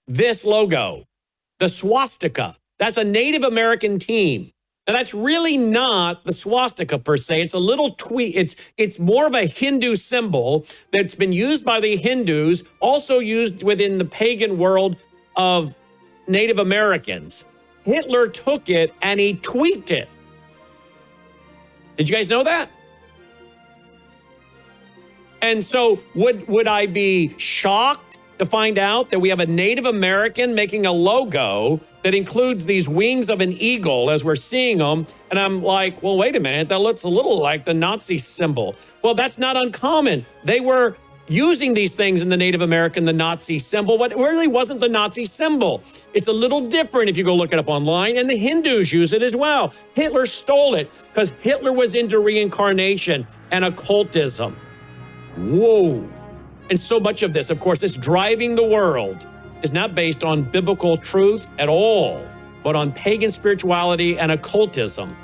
this logo, the swastika. That's a Native American team. And that's really not the swastika per se. It's a little tweak. It's more of a Hindu symbol that's been used by the Hindus, also used within the pagan world of Native Americans. Hitler took it and he tweaked it. Did you guys know that? And so would I be shocked to find out that we have a Native American making a logo that includes these wings of an eagle as we're seeing them? And I'm like, well, wait a minute, that looks a little like the Nazi symbol. Well, that's not uncommon. They were using these things in the Native American, the Nazi symbol, but it really wasn't the Nazi symbol. It's a little different if you go look it up online, and the Hindus use it as well. Hitler stole it because Hitler was into reincarnation and occultism. Whoa. And so much of this, of course, is driving the world, is not based on biblical truth at all, but on pagan spirituality and occultism.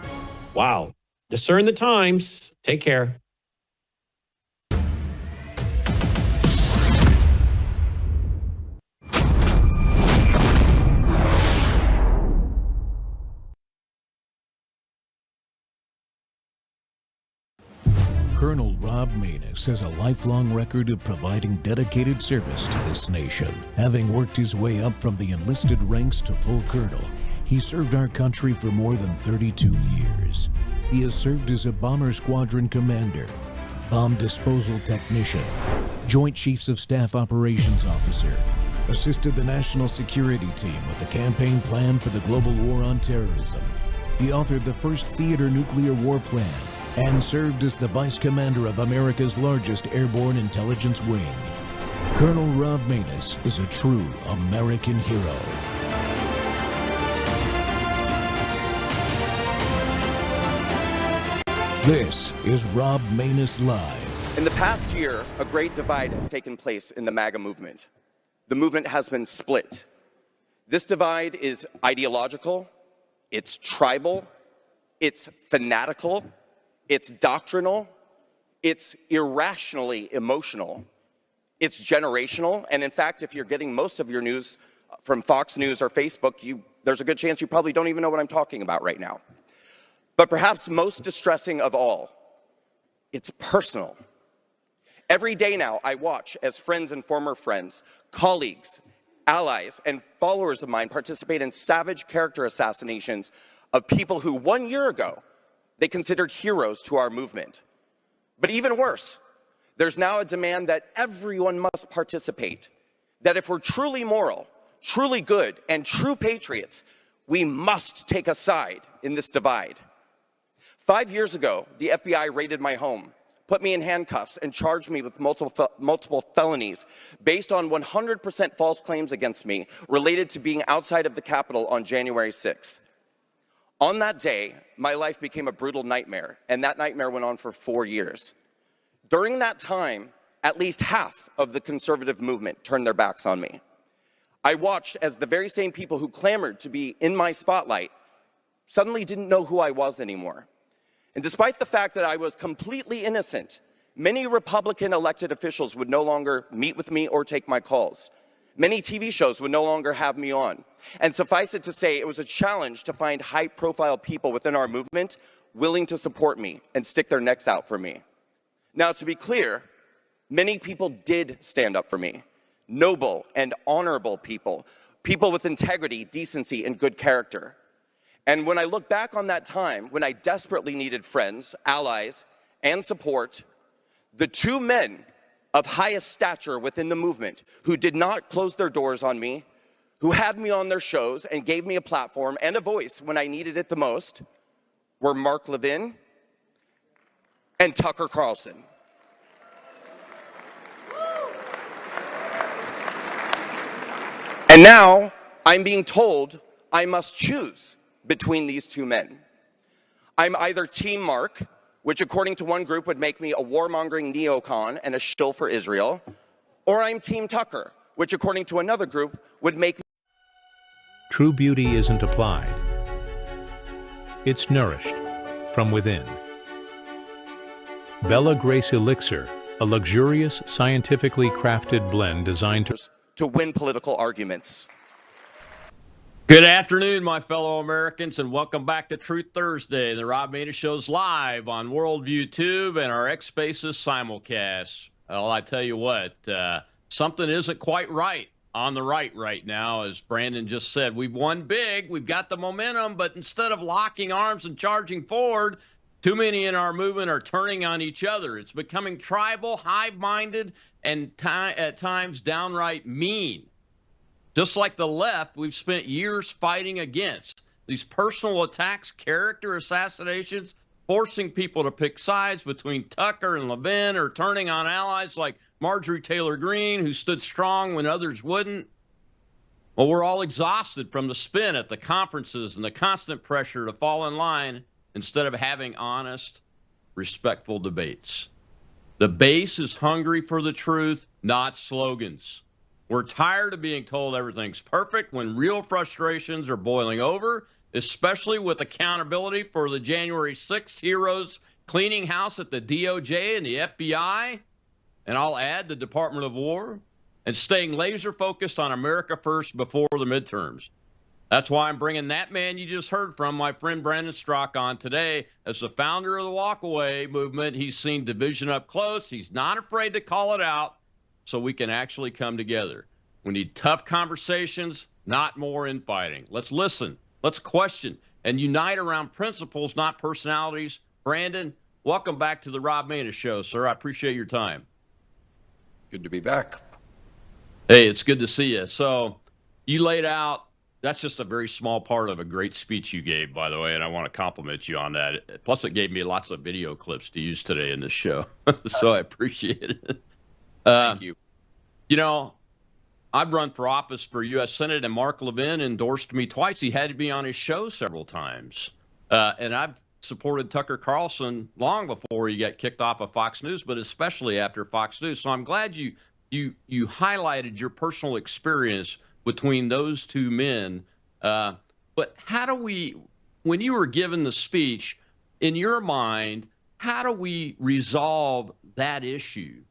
Wow. Discern the times. Take care. Colonel Rob Maness has a lifelong record of providing dedicated service to this nation. Having worked his way up from the enlisted ranks to full colonel, he served our country for more than 32 years. He has served as a bomber squadron commander, bomb disposal technician, Joint Chiefs of Staff operations officer, assisted the national security team with the campaign plan for the global war on terrorism. He authored the first theater nuclear war plan, and served as the Vice Commander of America's largest airborne intelligence wing. Colonel Rob Maness is a true American hero. This is Rob Maness Live. In the past year, a great divide has taken place in the MAGA movement. The movement has been split. This divide is ideological, it's tribal, it's fanatical, it's doctrinal, it's irrationally emotional, it's generational, and in fact, if you're getting most of your news from Fox News or Facebook, there's a good chance you probably don't even know what I'm talking about right now. But perhaps most distressing of all, it's personal. Every day now, I watch as friends and former friends, colleagues, allies, and followers of mine participate in savage character assassinations of people who 1 year ago they considered heroes to our movement. But even worse, there's now a demand that everyone must participate, that if we're truly moral, truly good, and true patriots, we must take a side in this divide. 5 years ago, the FBI raided my home, put me in handcuffs, and charged me with multiple felonies based on 100% false claims against me related to being outside of the Capitol on January 6th. On that day, my life became a brutal nightmare, and that nightmare went on for 4 years. During that time, at least half of the conservative movement turned their backs on me. I watched as the very same people who clamored to be in my spotlight suddenly didn't know who I was anymore. And despite the fact that I was completely innocent, many Republican elected officials would no longer meet with me or take my calls. Many TV shows would no longer have me on. And suffice it to say, it was a challenge to find high-profile people within our movement willing to support me and stick their necks out for me. Now, to be clear, many people did stand up for me. Noble and honorable people, people with integrity, decency, and good character. And when I look back on that time, when I desperately needed friends, allies, and support, the two men of highest stature within the movement who did not close their doors on me, who had me on their shows and gave me a platform and a voice when I needed it the most, were Mark Levin and Tucker Carlson. And now I'm being told I must choose between these two men. I'm either Team Mark, which according to one group would make me a warmongering neocon and a shill for Israel, or I'm Team Tucker, which according to another group would make me... True beauty isn't applied. It's nourished from within. Bella Grace Elixir, a luxurious, scientifically crafted blend designed to to win political arguments. Good afternoon, my fellow Americans, and welcome back to Truth Thursday. The Rob Maness Show's live on Worldview Tube and our X Spaces simulcast. Well, I tell you what, something isn't quite right on the right now. As Brandon just said, we've won big, we've got the momentum, but instead of locking arms and charging forward, too many in our movement are turning on each other. It's becoming tribal, hive-minded, and at times downright mean. Just like the left, we've spent years fighting against these personal attacks, character assassinations, forcing people to pick sides between Tucker and Levin, or turning on allies like Marjorie Taylor Greene, who stood strong when others wouldn't. Well, we're all exhausted from the spin at the conferences and the constant pressure to fall in line instead of having honest, respectful debates. The base is hungry for the truth, not slogans. We're tired of being told everything's perfect when real frustrations are boiling over, especially with accountability for the January 6th heroes cleaning house at the DOJ and the FBI, and I'll add the Department of War, and staying laser focused on America first before the midterms. That's why I'm bringing that man you just heard from, my friend Brandon Strzok, on today. As the founder of the Walkaway movement, he's seen division up close. He's not afraid to call it out, so we can actually come together. We need tough conversations, not more infighting. Let's listen, let's question, and unite around principles, not personalities. Brandon, welcome back to the Rob Maness Show, sir. I appreciate your time. Good to be back. Hey, it's good to see you. So you laid out, that's just a very small part of a great speech you gave, by the way, and I want to compliment you on that. Plus, it gave me lots of video clips to use today in this show, so I appreciate it. Thank you. You know, I've run for office for U.S. Senate, and Mark Levin endorsed me twice. He had me on his show several times. And I've supported Tucker Carlson long before he got kicked off of Fox News, but especially after Fox News. So I'm glad you highlighted your personal experience between those two men. But how do we, when you were given the speech, in your mind, how do we resolve that issue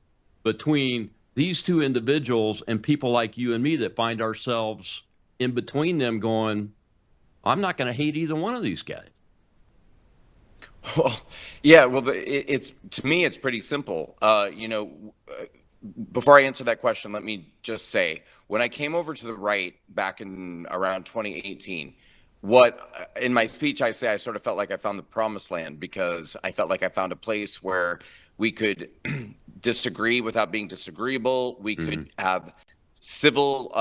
between these two individuals and people like you and me that find ourselves in between them going, I'm not going to hate either one of these guys? Well, yeah, well, it's to me, it's pretty simple. Before I answer that question, let me just say, when I came over to the right back in around 2018, what in my speech I say I sort of felt like I found the promised land, because I felt like I found a place where we could disagree without being disagreeable. We could have civil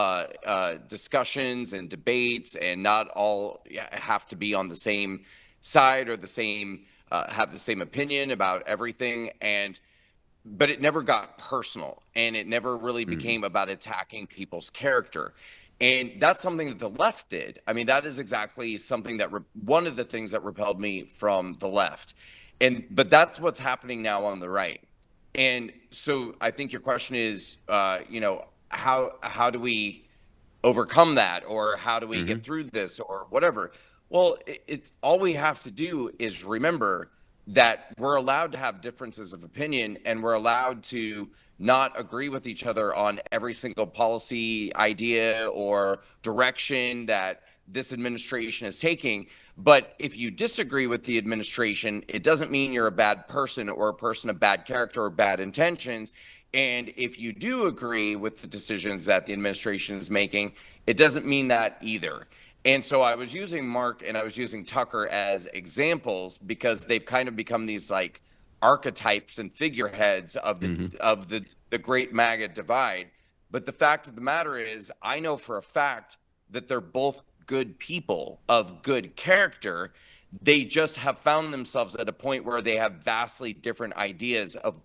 discussions and debates, and not all have to be on the same side or the same have the same opinion about everything. But it never got personal, and it never really became about attacking people's character. And that's something that the left did. I mean, that is exactly something that one of the things that repelled me from the left. But that's what's happening now on the right. And so I think your question is, how do we overcome that, or how do we get through this, or whatever? Well, it's all we have to do is remember that we're allowed to have differences of opinion, and we're allowed to not agree with each other on every single policy idea or direction that this administration is taking. But if you disagree with the administration, it doesn't mean you're a bad person or a person of bad character or bad intentions. And if you do agree with the decisions that the administration is making, it doesn't mean that either. And so I was using Mark and I was using Tucker as examples, because they've kind of become these like archetypes and figureheads of the great MAGA divide. But the fact of the matter is, I know for a fact that they're both good people of good character. They just have found themselves at a point where they have vastly different ideas of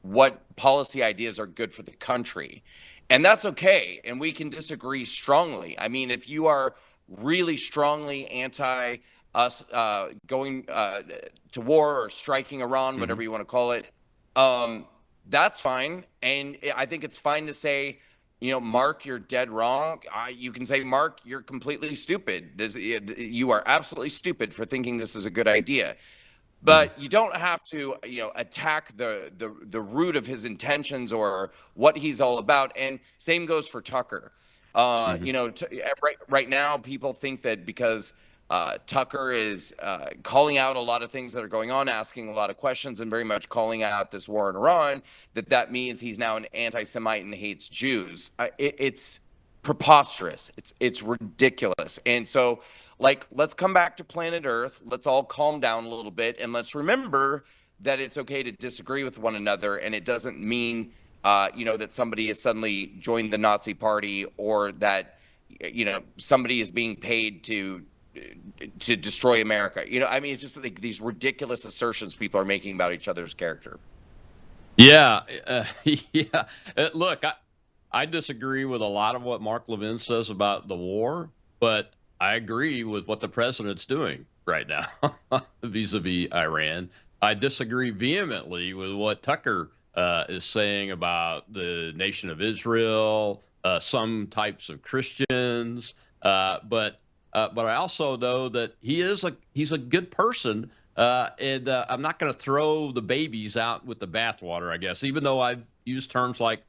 what policy ideas are good for the country. And that's okay. And we can disagree strongly. I mean, if you are really strongly anti us going to war or striking Iran, whatever you want to call it, that's fine. And I think it's fine to say, Mark, you're dead wrong. You can say, Mark, you're completely stupid. You are absolutely stupid for thinking this is a good idea. But you don't have to, attack the root of his intentions or what he's all about. And same goes for Tucker. Right now, people think that because Tucker is calling out a lot of things that are going on, asking a lot of questions, and very much calling out this war in Iran, that means he's now an anti-Semite and hates Jews. It's preposterous. It's ridiculous. And so, like, let's come back to planet Earth. Let's all calm down a little bit, and let's remember that it's okay to disagree with one another, and it doesn't mean that somebody has suddenly joined the Nazi party, or that somebody is being paid to destroy America. I mean, it's just like these ridiculous assertions people are making about each other's character. Yeah, yeah. Look, I disagree with a lot of what Mark Levin says about the war, but I agree with what the president's doing right now vis-a-vis Iran. I disagree vehemently with what Tucker is saying about the nation of Israel, some types of Christians, but I also know that he's a good person, and I'm not going to throw the babies out with the bathwater, I guess, even though I've used terms like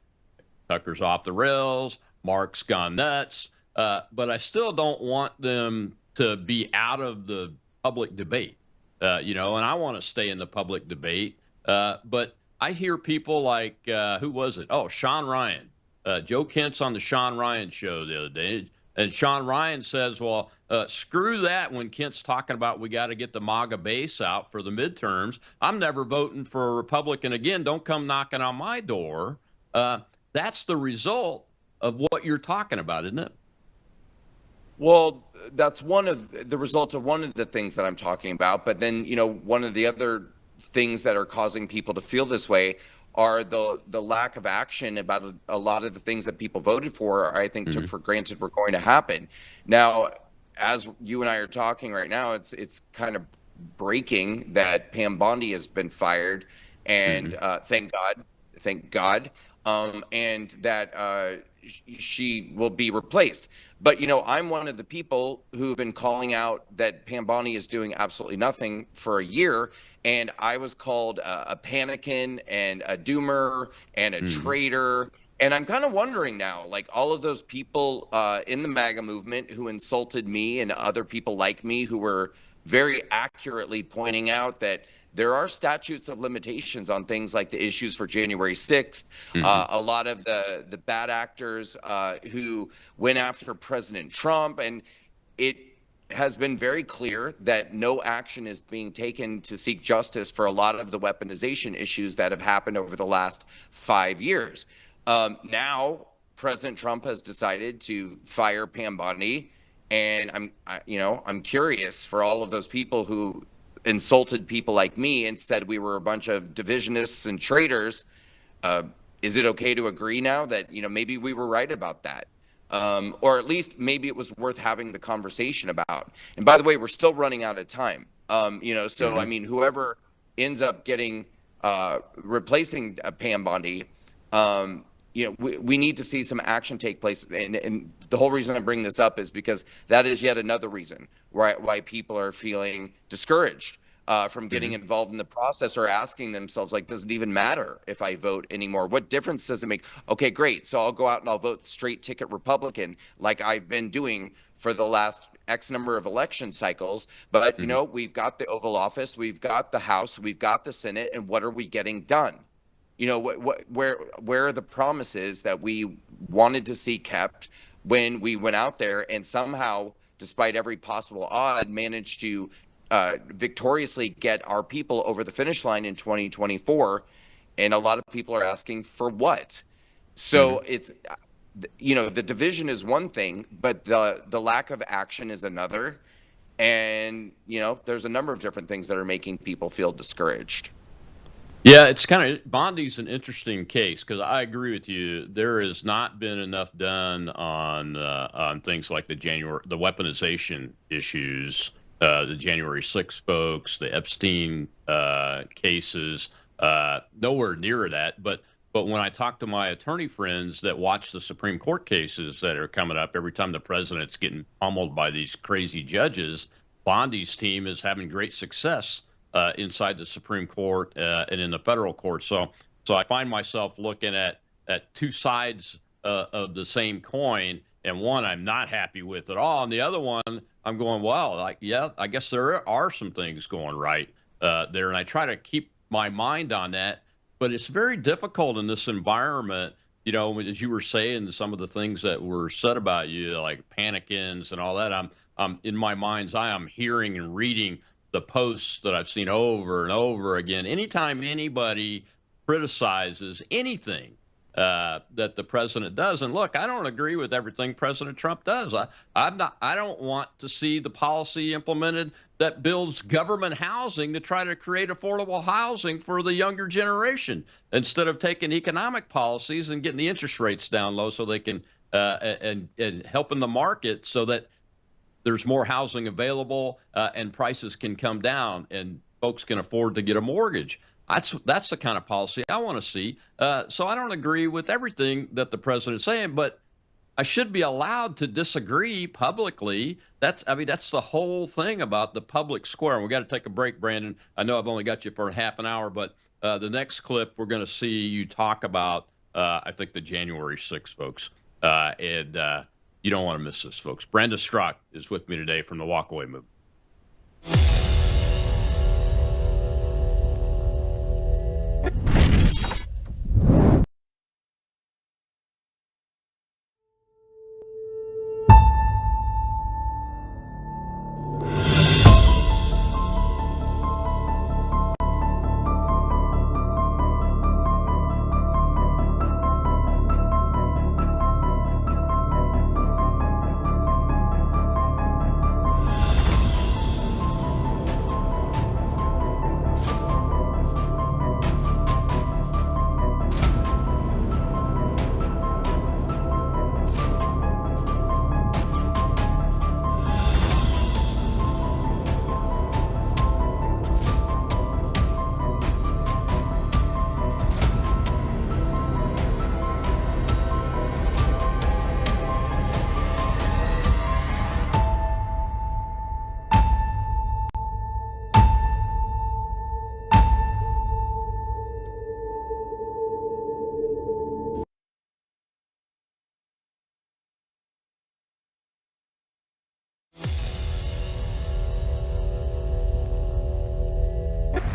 Tucker's off the rails, Mark's gone nuts, but I still don't want them to be out of the public debate, and I want to stay in the public debate. But I hear people like, who was it? Oh, Sean Ryan. Joe Kent's on the Sean Ryan show the other day. And Sean Ryan says, well, screw that when Kent's talking about we got to get the MAGA base out for the midterms. I'm never voting for a Republican again. Don't come knocking on my door. That's the result of what you're talking about, isn't it? Well, that's one of the results of one of the things that I'm talking about. But then, one of the other things that are causing people to feel this way are the lack of action about a lot of the things that people voted for, or I think took for granted were going to happen. Now, as you and I are talking right now, it's kind of breaking that Pam Bondi has been fired, and thank God, and that she will be replaced. But I'm one of the people who've been calling out that Pam Bondi is doing absolutely nothing for a year. And I was called a panikin and a doomer and a traitor. And I'm kind of wondering now, like all of those people in the MAGA movement who insulted me and other people like me who were very accurately pointing out that there are statutes of limitations on things like the issues for January 6th. A lot of the bad actors who went after President Trump, and it has been very clear that no action is being taken to seek justice for a lot of the weaponization issues that have happened over the last 5 years. Now, President Trump has decided to fire Pam Bondi, and I'm curious for all of those people who insulted people like me and said we were a bunch of divisionists and traitors. Is it okay to agree now that maybe we were right about that? Or at least maybe it was worth having the conversation about. And by the way, we're still running out of time. So I mean, whoever ends up getting replacing Pam Bondi, we need to see some action take place. And the whole reason I bring this up is because that is yet another reason why people are feeling discouraged from getting involved in the process, or asking themselves, like, does it even matter if I vote anymore? What difference does it make? Okay, great. So I'll go out and I'll vote straight ticket Republican like I've been doing for the last X number of election cycles. But, we've got the Oval Office, we've got the House, we've got the Senate, and what are we getting done? Where are the promises that we wanted to see kept when we went out there and somehow, despite every possible odd, managed to victoriously get our people over the finish line in 2024? And a lot of people are asking for what? So it's, the division is one thing, but the lack of action is another. And, there's a number of different things that are making people feel discouraged. Yeah, it's kind of, Bondi's an interesting case because I agree with you. There has not been enough done on things like the weaponization issues, the January 6th folks, the Epstein cases, nowhere near that. But when I talk to my attorney friends that watch the Supreme Court cases that are coming up, every time the president's getting pummeled by these crazy judges, Bondi's team is having great success inside the Supreme Court and in the federal court. So I find myself looking at two sides of the same coin, and one I'm not happy with at all, and the other one I'm going, well, like, yeah, I guess there are some things going right there, and I try to keep my mind on that. But it's very difficult in this environment, you know, as you were saying, some of the things that were said about you, like panicins and all that. I'm in my mind's eye, I'm hearing and reading the posts that I've seen over and over again. Anytime anybody criticizes anything that the president does, and look, I don't agree with everything President Trump does. I don't want to see the policy implemented that builds government housing to try to create affordable housing for the younger generation, instead of taking economic policies and getting the interest rates down low so they can and helping the market so that there's more housing available and prices can come down and folks can afford to get a mortgage. That's the kind of policy I want to see. So I don't agree with everything that the president's saying, but I should be allowed to disagree publicly. That's the whole thing about the public square. And we got to take a break, Brandon. I know I've only got you for half an hour, but the next clip we're going to see you talk about, I think, the January 6th, folks. And you don't want to miss this, folks. Brandon Strzok is with me today from the Walkaway Movement.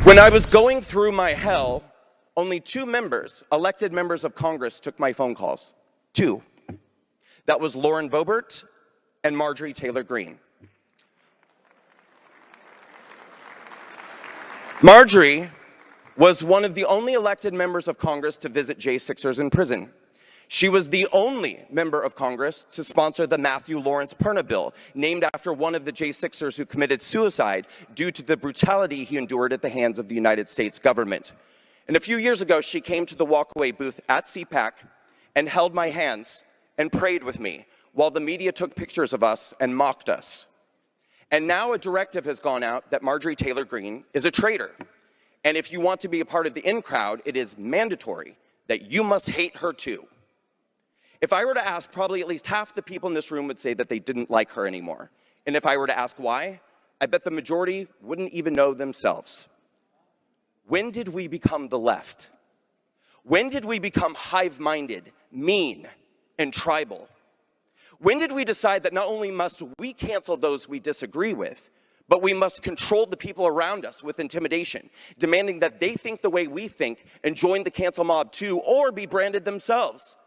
When I was going through my hell, only two elected members of Congress, took my phone calls. Two. That was Lauren Boebert and Marjorie Taylor Greene. Marjorie was one of the only elected members of Congress to visit J6ers in prison. She was the only member of Congress to sponsor the Matthew Lawrence Perna bill, named after one of the J6ers who committed suicide due to the brutality he endured at the hands of the United States government. And a few years ago, she came to the walkaway booth at CPAC and held my hands and prayed with me while the media took pictures of us and mocked us. And now a directive has gone out that Marjorie Taylor Greene is a traitor. And if you want to be a part of the in crowd, it is mandatory that you must hate her too. If I were to ask, probably at least half the people in this room would say that they didn't like her anymore. And if I were to ask why, I bet the majority wouldn't even know themselves. When did we become the left? When did we become hive-minded, mean, and tribal? When did we decide that not only must we cancel those we disagree with, but we must control the people around us with intimidation, demanding that they think the way we think and join the cancel mob too, or be branded themselves?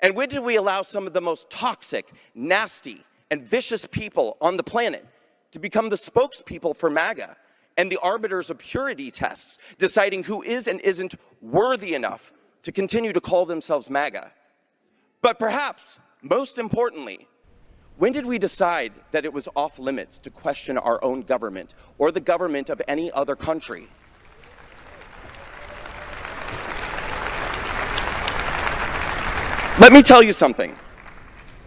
And when did we allow some of the most toxic, nasty, and vicious people on the planet to become the spokespeople for MAGA and the arbiters of purity tests, deciding who is and isn't worthy enough to continue to call themselves MAGA? But perhaps, most importantly, when did we decide that it was off limits to question our own government or the government of any other country? Let me tell you something.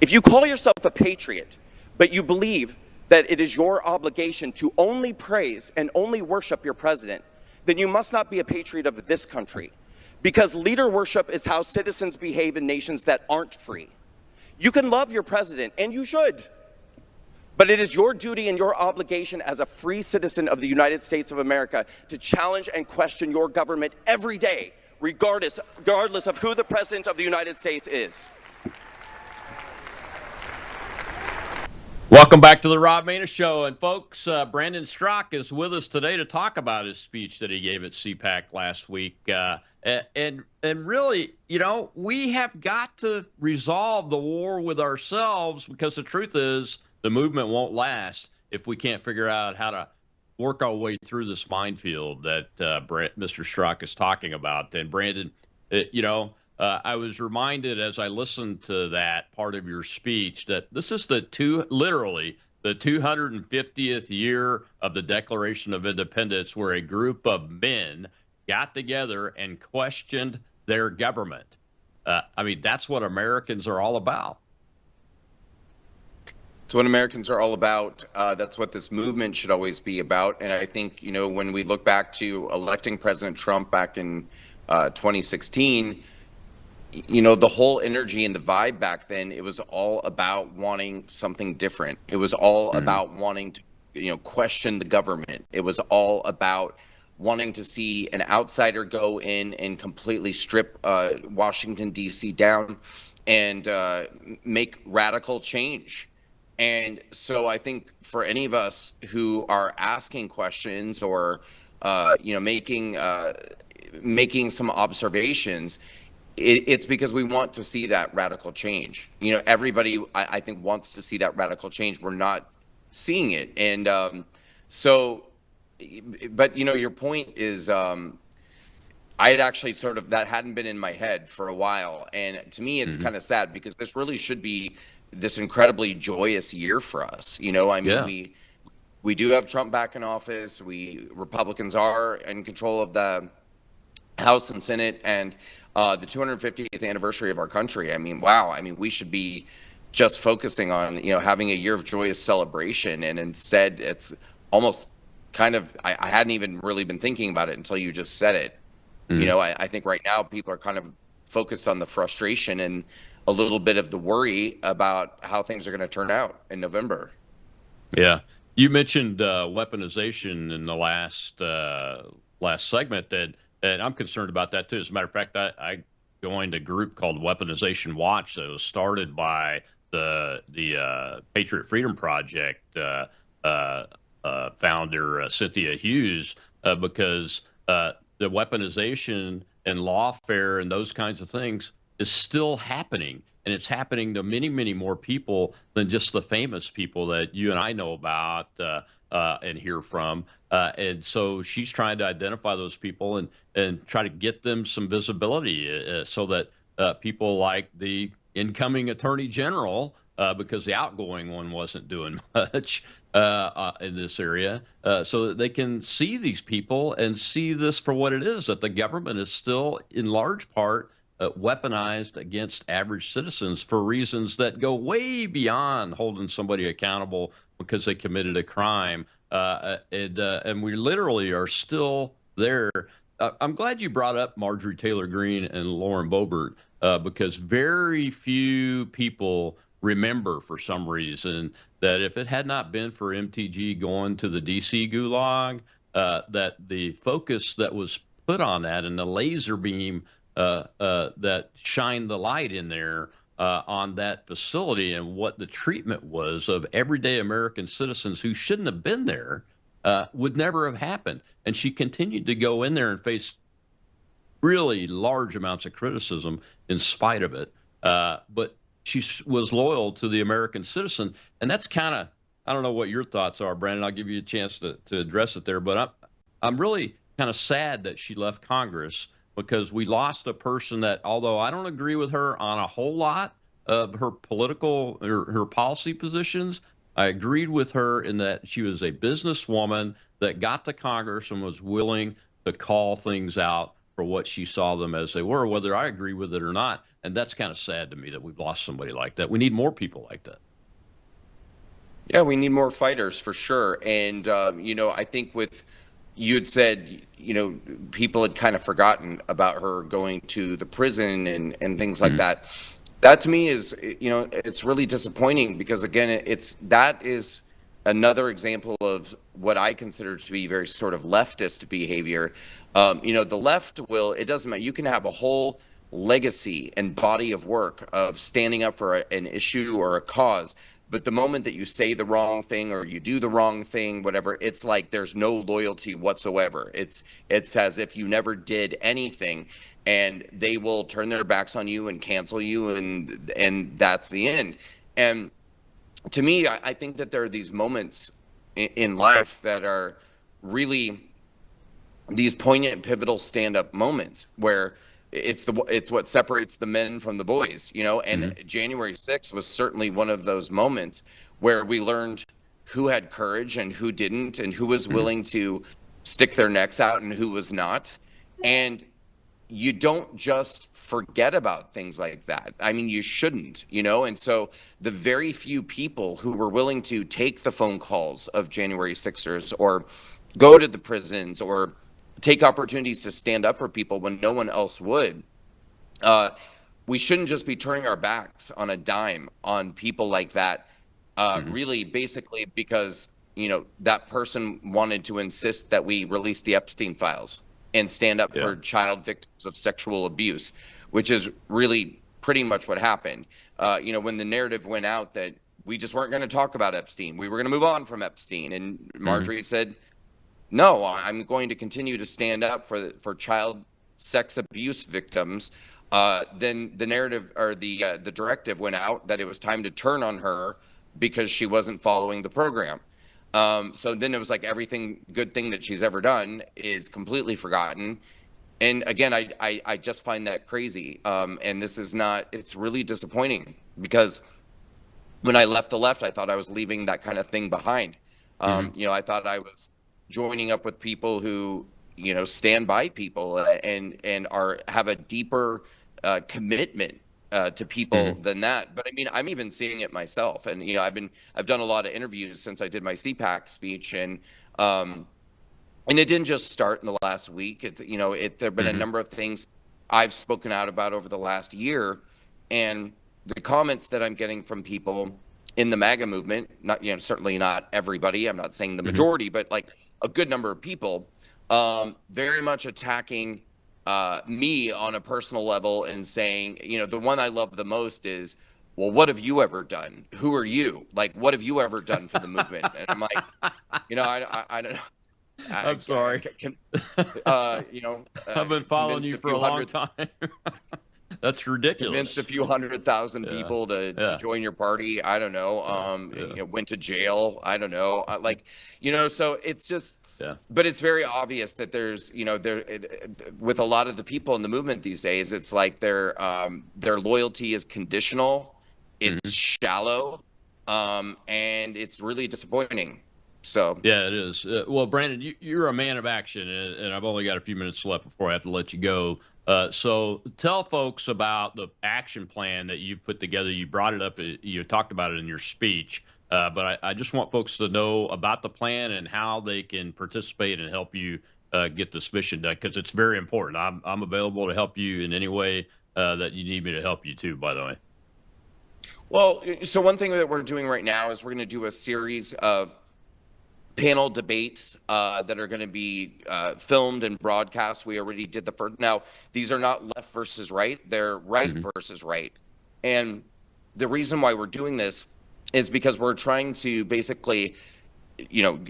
If you call yourself a patriot, but you believe that it is your obligation to only praise and only worship your president, then you must not be a patriot of this country. Because leader worship is how citizens behave in nations that aren't free. You can love your president, and you should. But it is your duty and your obligation as a free citizen of the United States of America to challenge and question your government every day, regardless of who the President of the United States is. Welcome back to the Rob Maness Show. And folks, Brandon Strzok is with us today to talk about his speech that he gave at CPAC last week. And really, you know, we have got to resolve the war with ourselves, because the truth is the movement won't last if we can't figure out how to work our way through this minefield that Mr. Strzok is talking about. And Brandon, I was reminded as I listened to that part of your speech that this is literally the 250th year of the Declaration of Independence, where a group of men got together and questioned their government. I mean, that's what Americans are all about. It's what Americans are all about. That's what this movement should always be about. And I think, you know, when we look back to electing President Trump back in 2016, you know, the whole energy and the vibe back then, it was all about wanting something different. It was all about wanting to, you know, question the government. It was all about wanting to see an outsider go in and completely strip Washington, D.C. down and make radical change. And so I think for any of us who are asking questions or, you know, making some observations, it's because we want to see that radical change. You know, everybody, I think, wants to see that radical change. We're not seeing it. And but, you know, your point is, I had actually that hadn't been in my head for a while. And to me, it's kind of sad, because this really should be this incredibly joyous year for us. You know, I mean, we do have Trump back in office. Republicans are in control of the House and Senate, and the 250th anniversary of our country. I mean, wow. I mean, we should be just focusing on, you know, having a year of joyous celebration. And instead, it's almost kind of, I hadn't even really been thinking about it until you just said it. You know, I think right now people are kind of focused on the frustration and a little bit of the worry about how things are going to turn out in November. Yeah. You mentioned weaponization in the last segment, and I'm concerned about that too. As a matter of fact, I joined a group called Weaponization Watch that was started by the Patriot Freedom Project founder Cynthia Hughes, because the weaponization and lawfare and those kinds of things is still happening. And it's happening to many, many more people than just the famous people that you and I know about and hear from. And so she's trying to identify those people and try to get them some visibility so that people like the incoming Attorney General, because the outgoing one wasn't doing much in this area, so that they can see these people and see this for what it is, that the government is still in large part weaponized against average citizens for reasons that go way beyond holding somebody accountable because they committed a crime. And we literally are still there. I'm glad you brought up Marjorie Taylor Greene and Lauren Boebert, because very few people remember, for some reason, that if it had not been for MTG going to the DC gulag, that the focus that was put on that and the laser beam that shined the light in there on that facility and what the treatment was of everyday American citizens who shouldn't have been there would never have happened. And she continued to go in there and face really large amounts of criticism in spite of it. But she was loyal to the American citizen. And that's kind of, I don't know what your thoughts are, Brandon. I'll give you a chance to address it there. But I'm really kind of sad that she left Congress, because we lost a person that, although I don't agree with her on a whole lot of her political or her policy positions, I agreed with her in that she was a businesswoman that got to Congress and was willing to call things out for what she saw them as they were, whether I agree with it or not. And that's kind of sad to me that we've lost somebody like that. We need more people like that. Yeah, we need more fighters for sure. And, you know, I think you had said, you know, people had kind of forgotten about her going to the prison and things like that. That to me is, you know, it's really disappointing, because again, that is another example of what I consider to be very sort of leftist behavior. The left will, it doesn't matter. You can have a whole legacy and body of work of standing up for an issue or a cause. But the moment that you say the wrong thing or you do the wrong thing, whatever, it's like there's no loyalty whatsoever. It's as if you never did anything, and they will turn their backs on you and cancel you, and that's the end. And to me, I think that there are these moments in life that are really these poignant, pivotal stand-up moments where it's what separates the men from the boys, and January 6th was certainly one of those moments where we learned who had courage and who didn't, and who was willing to stick their necks out and who was not. And you don't just forget about things like that. I mean, you shouldn't, and so the very few people who were willing to take the phone calls of January 6ers or go to the prisons or take opportunities to stand up for people when no one else would, we shouldn't just be turning our backs on a dime on people like that, really basically because, that person wanted to insist that we release the Epstein files and stand up for child victims of sexual abuse, which is really pretty much what happened. When the narrative went out that we just weren't going to talk about Epstein, we were going to move on from Epstein, and Marjorie said, no, I'm going to continue to stand up for child sex abuse victims. Then the narrative or the directive went out that it was time to turn on her because she wasn't following the program. So then it was like everything good thing that she's ever done is completely forgotten. And again, I just find that crazy. And this is not, it's really disappointing because when I left the left, I thought I was leaving that kind of thing behind. I thought I was joining up with people who, stand by people and have a deeper commitment to people than that. But I mean, I'm even seeing it myself. And, I've done a lot of interviews since I did my CPAC speech, and it didn't just start in the last week. It's, there've been a number of things I've spoken out about over the last year, and the comments that I'm getting from people in the MAGA movement, not, certainly not everybody, I'm not saying the majority, but like a good number of people, very much attacking me on a personal level and saying, the one I love the most is, well, what have you ever done? Who are you? Like, what have you ever done for the movement? And I'm like, I don't know. I'm sorry. I've been following you for a long time. That's ridiculous. Convinced a few 100,000 people to join your party. I don't know. Went to jail. I don't know. So it's just, but it's very obvious that there's, with a lot of the people in the movement these days, it's like their loyalty is conditional. It's shallow. And it's really disappointing. So yeah, it is. Well, Brandon, you're a man of action, and I've only got a few minutes left before I have to let you go. So tell folks about the action plan that you put together. You brought it up. You talked about it in your speech, but I just want folks to know about the plan and how they can participate and help you get this mission done, because it's very important. I'm available to help you in any way that you need me to help you too, by the way. Well, so one thing that we're doing right now is we're going to do a series of panel debates that are going to be filmed and broadcast. We already did the first. Now, these are not left versus right. They're right versus right. And the reason why we're doing this is because we're trying to basically,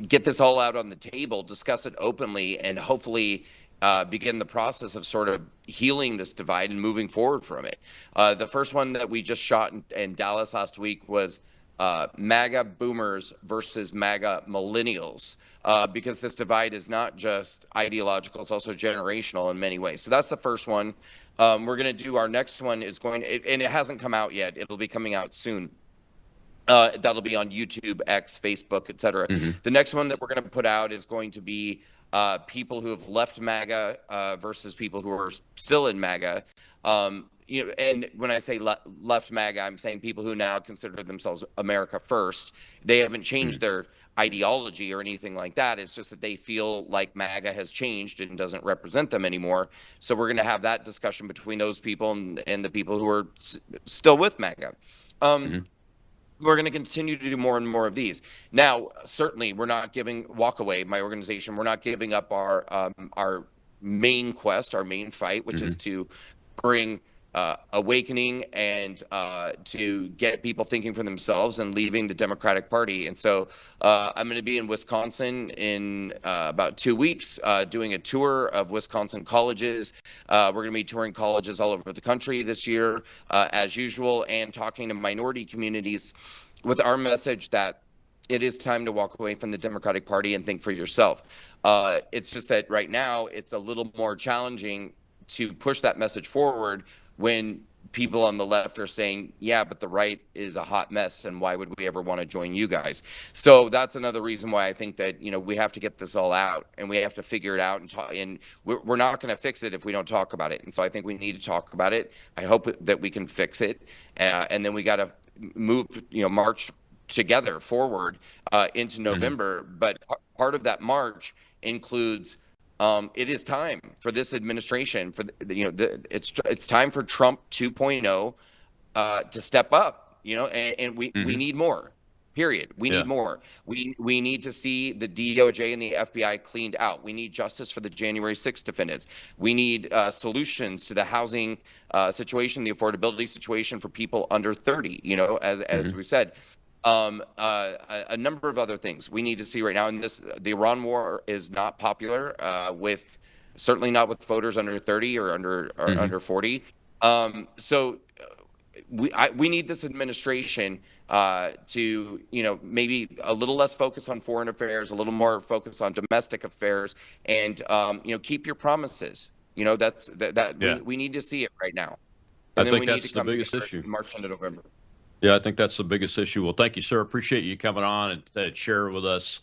get this all out on the table, discuss it openly, and hopefully begin the process of sort of healing this divide and moving forward from it. The first one that we just shot in Dallas last week was MAGA boomers versus MAGA millennials, because this divide is not just ideological, it's also generational in many ways. So that's the first one. We're going to do our next one is and it hasn't come out yet. It'll be coming out soon. That'll be on YouTube, X, Facebook, etc. The next one that we're going to put out is going to be people who have left MAGA versus people who are still in MAGA. And when I say left MAGA, I'm saying people who now consider themselves America first. They haven't changed their ideology or anything like that. It's just that they feel like MAGA has changed and doesn't represent them anymore. So we're going to have that discussion between those people and the people who are still with MAGA. we're going to continue to do more and more of these. Now, certainly, we're not giving Walkaway, my organization, we're not giving up our main quest, our main fight, which is to bring awakening and to get people thinking for themselves and leaving the Democratic Party. And so I'm going to be in Wisconsin in about 2 weeks doing a tour of Wisconsin colleges. We're going to be touring colleges all over the country this year, as usual, and talking to minority communities with our message that it is time to walk away from the Democratic Party and think for yourself. It's just that right now it's a little more challenging to push that message forward when people on the left are saying, yeah, but the right is a hot mess, and why would we ever want to join you guys? So that's another reason why I think that, we have to get this all out, and we have to figure it out, and talk, and we're not going to fix it if we don't talk about it. And so I think we need to talk about it. I hope that we can fix it, and then we got to move, march together forward into November. But part of that march includes it is time for this administration, for it's time for Trump 2.0 to step up, and we need more. Period. We need more. We need to see the DOJ and the FBI cleaned out. We need justice for the January 6th defendants. We need solutions to the housing situation, the affordability situation for people under 30. As we said. A number of other things we need to see right now. And the Iran war is not popular certainly not with voters under 30 or under 40. So we need this administration to maybe a little less focus on foreign affairs, a little more focus on domestic affairs, and keep your promises. We need to see it right now. And I think that's the biggest issue. March into November. Yeah, I think that's the biggest issue. Well, thank you, sir. Appreciate you coming on and share with us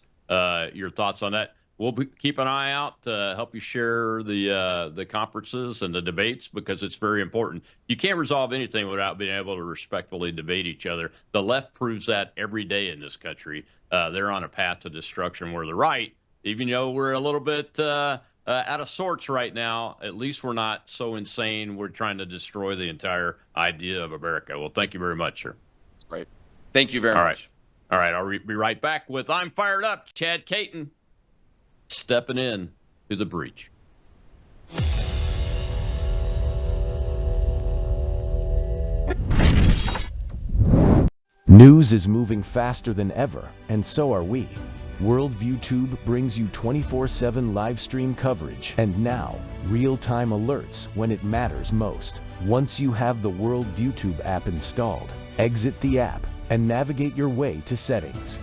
your thoughts on that. We'll keep an eye out to help you share the conferences and the debates, because it's very important. You can't resolve anything without being able to respectfully debate each other. The left proves that every day in this country. They're on a path to destruction, where the right, even though we're a little bit out of sorts right now, at least we're not so insane we're trying to destroy the entire idea of America. Well, thank you very much, sir. Right. Thank you very much. All right. I'll be right back with I'm Fired Up. Chad Caton stepping in to the breach. News is moving faster than ever, and so are we. Worldview Tube brings you 24/7 live stream coverage and now real-time alerts when it matters most. Once you have the Worldview Tube app installed, exit the app and navigate your way to Settings.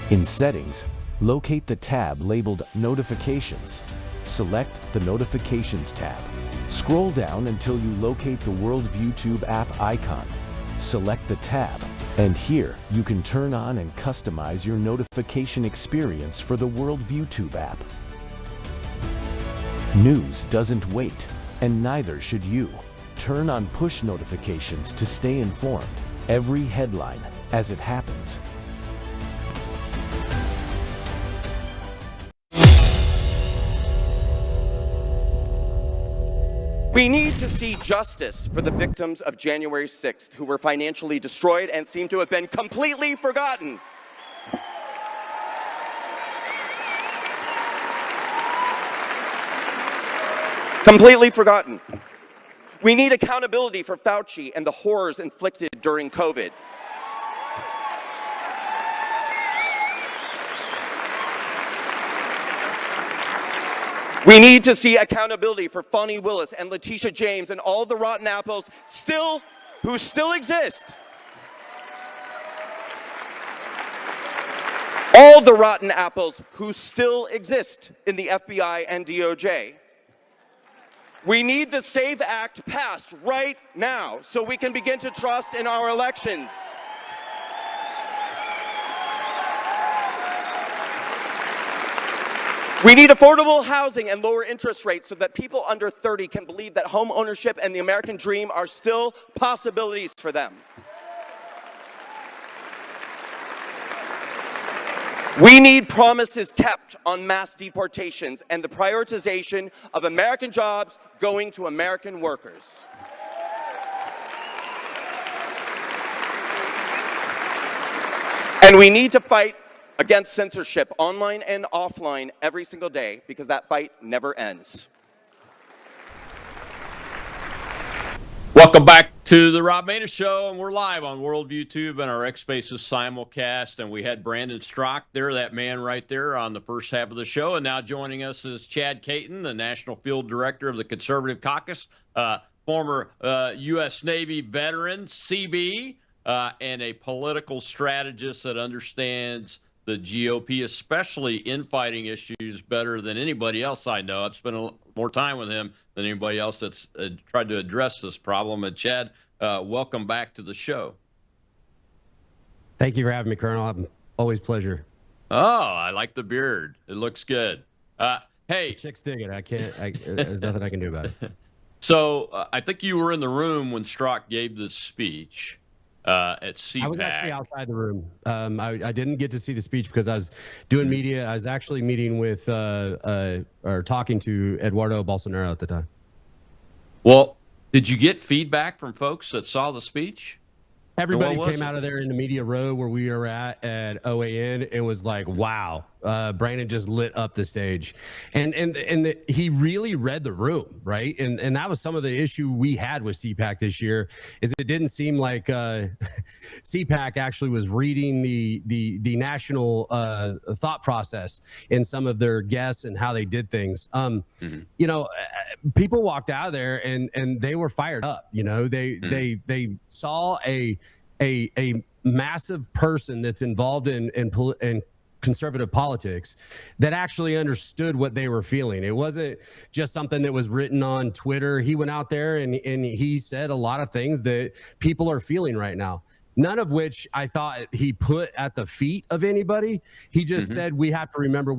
In Settings, locate the tab labeled Notifications. Select the Notifications tab. Scroll down until you locate the Worldview Tube app icon. Select the tab, and here you can turn on and customize your notification experience for the Worldview Tube app. News doesn't wait, and neither should you. Turn on push notifications to stay informed. Every headline as it happens. We need to see justice for the victims of January 6th who were financially destroyed and seem to have been completely forgotten. Completely forgotten. We need accountability for Fauci and the horrors inflicted during COVID. We need to see accountability for Fani Willis and Letitia James and all the rotten apples who still exist. All the rotten apples who still exist in the FBI and DOJ. We need the SAVE Act passed right now so we can begin to trust in our elections. We need affordable housing and lower interest rates so that people under 30 can believe that home ownership and the American dream are still possibilities for them. We need promises kept on mass deportations and the prioritization of American jobs going to American workers. And we need to fight against censorship online and offline every single day because that fight never ends. Welcome back to the Rob Maness Show, and we're live on Worldview YouTube and our X Spaces simulcast. And we had Brandon Strock there, that man right there, on the first half of the show. And now joining us is Chad Caton, the National Field Director of the Conservative Caucus, former U.S. Navy veteran, CB, and a political strategist that understands the GOP, especially infighting issues, better than anybody else I know. I've spent more time with him than anybody else that's tried to address this problem. And Chad, welcome back to the show. Thank you for having me, Colonel. Always pleasure. Oh, I like the beard. It looks good. Hey, chicks dig it. There's nothing I can do about it. So I think you were in the room when Strzok gave this speech at CPAC. I was actually outside the room. I didn't get to see the speech because I was doing media. I was actually meeting with or talking to Eduardo Bolsonaro at the time. Well, did you get feedback from folks that saw the speech? Everybody came out of there in the media row where we were at OAN and was like, wow, Brandon just lit up the stage. And he really read the room, right? And that was some of the issue we had with CPAC this year, is it didn't seem like CPAC actually was reading the national thought process in some of their guests and how they did things. You know, people walked out of there and they were fired up. You know, they saw a massive person that's involved in conservative politics that actually understood what they were feeling. It wasn't just something that was written on Twitter. He went out there and he said a lot of things that people are feeling right now. None of which I thought he put at the feet of anybody. He just said we have to remember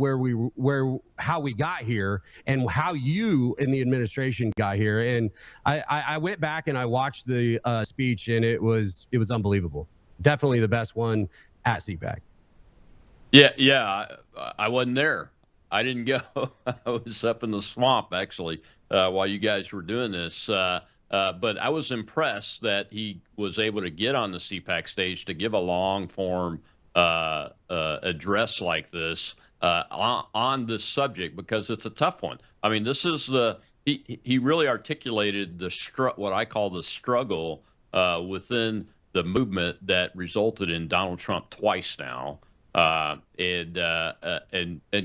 how we got here and how you in the administration got here. And I went back and I watched the speech, and it was unbelievable. Definitely the best one at CPAC. Yeah, I wasn't there. I didn't go. I was up in the swamp actually while you guys were doing this. But I was impressed that he was able to get on the CPAC stage to give a long-form address like this on this subject, because it's a tough one. I mean, this is he really articulated what I call the struggle within the movement that resulted in Donald Trump twice now, and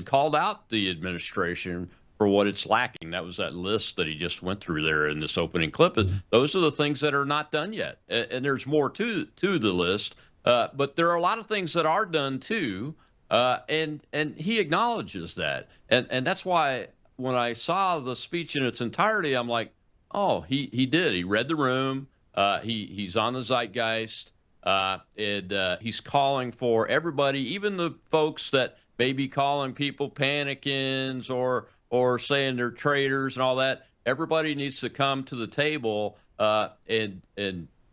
called out the administration for what it's lacking. That was that list that he just went through there in this opening clip. Those are the things that are not done yet. And there's more to the list, but there are a lot of things that are done too. And he acknowledges that. And that's why when I saw the speech in its entirety, I'm like, oh, he did. He read the room. He's on the zeitgeist. And he's calling for everybody, even the folks that may be calling people panicans or saying they're traitors and all that. Everybody needs to come to the table and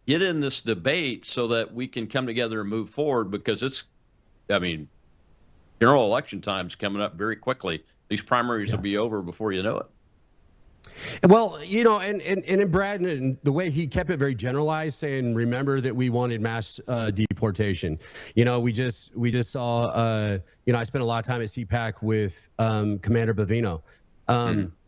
get in this debate so that we can come together and move forward, because general election time's coming up very quickly. These primaries will be over before you know it. Well, you know, and in Brad, and the way he kept it very generalized, saying, remember that we wanted mass deportation. You know, we just saw, you know, I spent a lot of time at CPAC with Commander Bavino.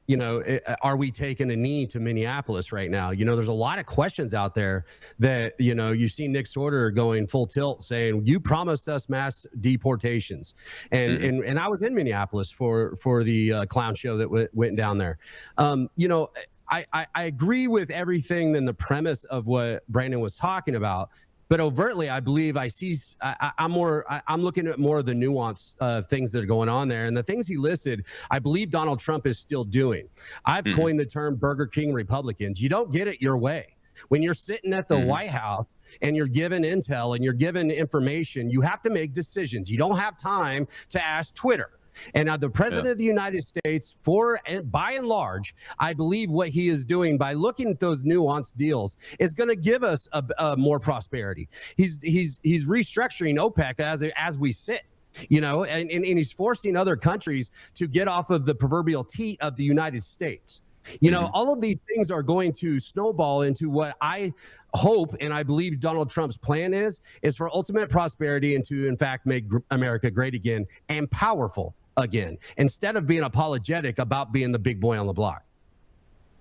You know, are we taking a knee to Minneapolis right now? You know, there's a lot of questions out there that, you know, you see Nick Sorter going full tilt saying, you promised us mass deportations. And I was in Minneapolis for the clown show that went down there. You know, I agree with everything in the premise of what Brandon was talking about. But overtly, I believe I'm looking at more of the nuance things that are going on there. And the things he listed, I believe Donald Trump is still doing. I've coined the term Burger King Republicans. You don't get it your way. When you're sitting at the White House and you're given intel and you're given information, you have to make decisions. You don't have time to ask Twitter. And the president of the United States, by and large, I believe what he is doing by looking at those nuanced deals is going to give us a more prosperity. He's restructuring OPEC as we sit. You know, and he's forcing other countries to get off of the proverbial teat of the United States. You know, all of these things are going to snowball into what I hope and I believe Donald Trump's plan is for ultimate prosperity and to, in fact, make America great again and powerful again, instead of being apologetic about being the big boy on the block.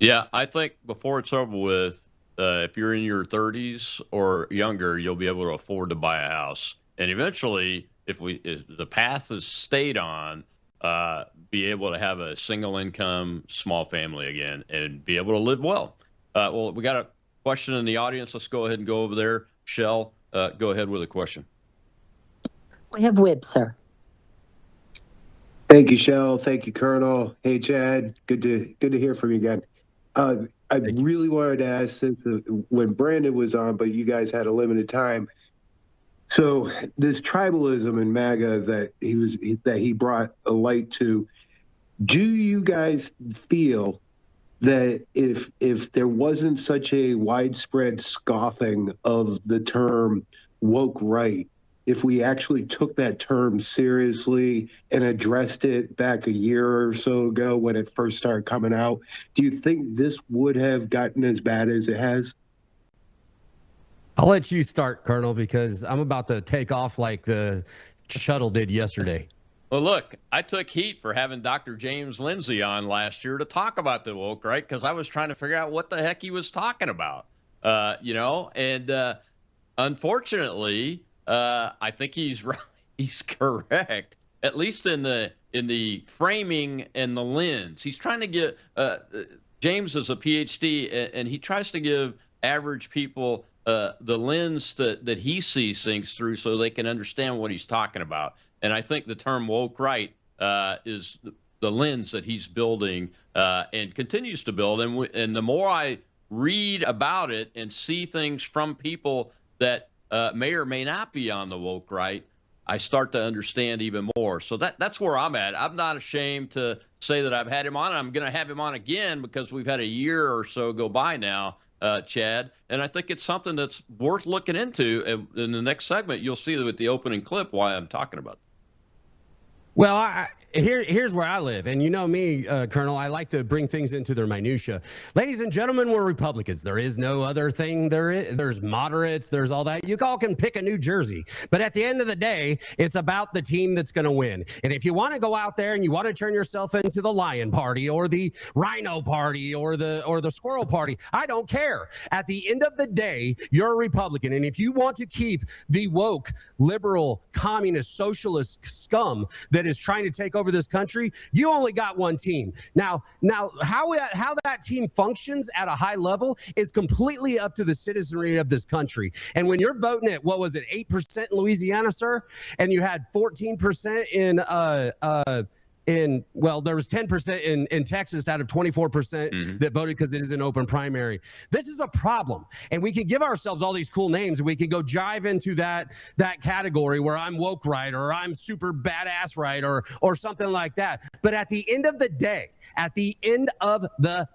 Yeah, I think before it's over with, if you're in your 30s or younger, you'll be able to afford to buy a house. And eventually, if the path is stayed on, be able to have a single income, small family again and be able to live well. Well, we got a question in the audience. Let's go ahead and go over there. Shell, go ahead with a question. We have Wib, sir. Thank you, Shell. Thank you, Colonel. Hey, Chad. Good to hear from you again. I really wanted to ask this when Brandon was on, but you guys had a limited time. So this tribalism in MAGA that he brought a light to, do you guys feel that if there wasn't such a widespread scoffing of the term woke right, if we actually took that term seriously and addressed it back a year or so ago when it first started coming out, do you think this would have gotten as bad as it has? I'll let you start, Colonel, because I'm about to take off like the shuttle did yesterday. Well, look, I took heat for having Dr. James Lindsay on last year to talk about the woke right, because I was trying to figure out what the heck he was talking about, and unfortunately, I think he's correct, at least in the framing and the lens. He's trying to get James is a PhD, and he tries to give average people the lens that he sees things through so they can understand what he's talking about. And I think the term woke right is the lens that he's building and continues to build. And the more I read about it and see things from people that may or may not be on the woke right, I start to understand even more. So that's where I'm at. I'm not ashamed to say that I've had him on. I'm going to have him on again because we've had a year or so go by now, Chad. And I think it's something that's worth looking into. In the next segment, you'll see with the opening clip why I'm talking about it. Well, here's where I live. And you know me, Colonel, I like to bring things into their minutia. Ladies and gentlemen, we're Republicans. There is no other thing. There's moderates. There's all that. You all can pick a New Jersey. But at the end of the day, it's about the team that's going to win. And if you want to go out there and you want to turn yourself into the Lion Party or the Rhino Party or the Squirrel Party, I don't care. At the end of the day, you're a Republican. And if you want to keep the woke, liberal, communist, socialist scum that is trying to take over this country, you only got one team. Now how that team functions at a high level is completely up to the citizenry of this country. And when you're voting at, what was it, 8% in Louisiana, sir, and you had 14% there was 10% in Texas out of 24% that voted because it is an open primary. This is a problem. And we can give ourselves all these cool names and we can go jive into that category where I'm woke right or I'm super badass right or something like that. But at the end of the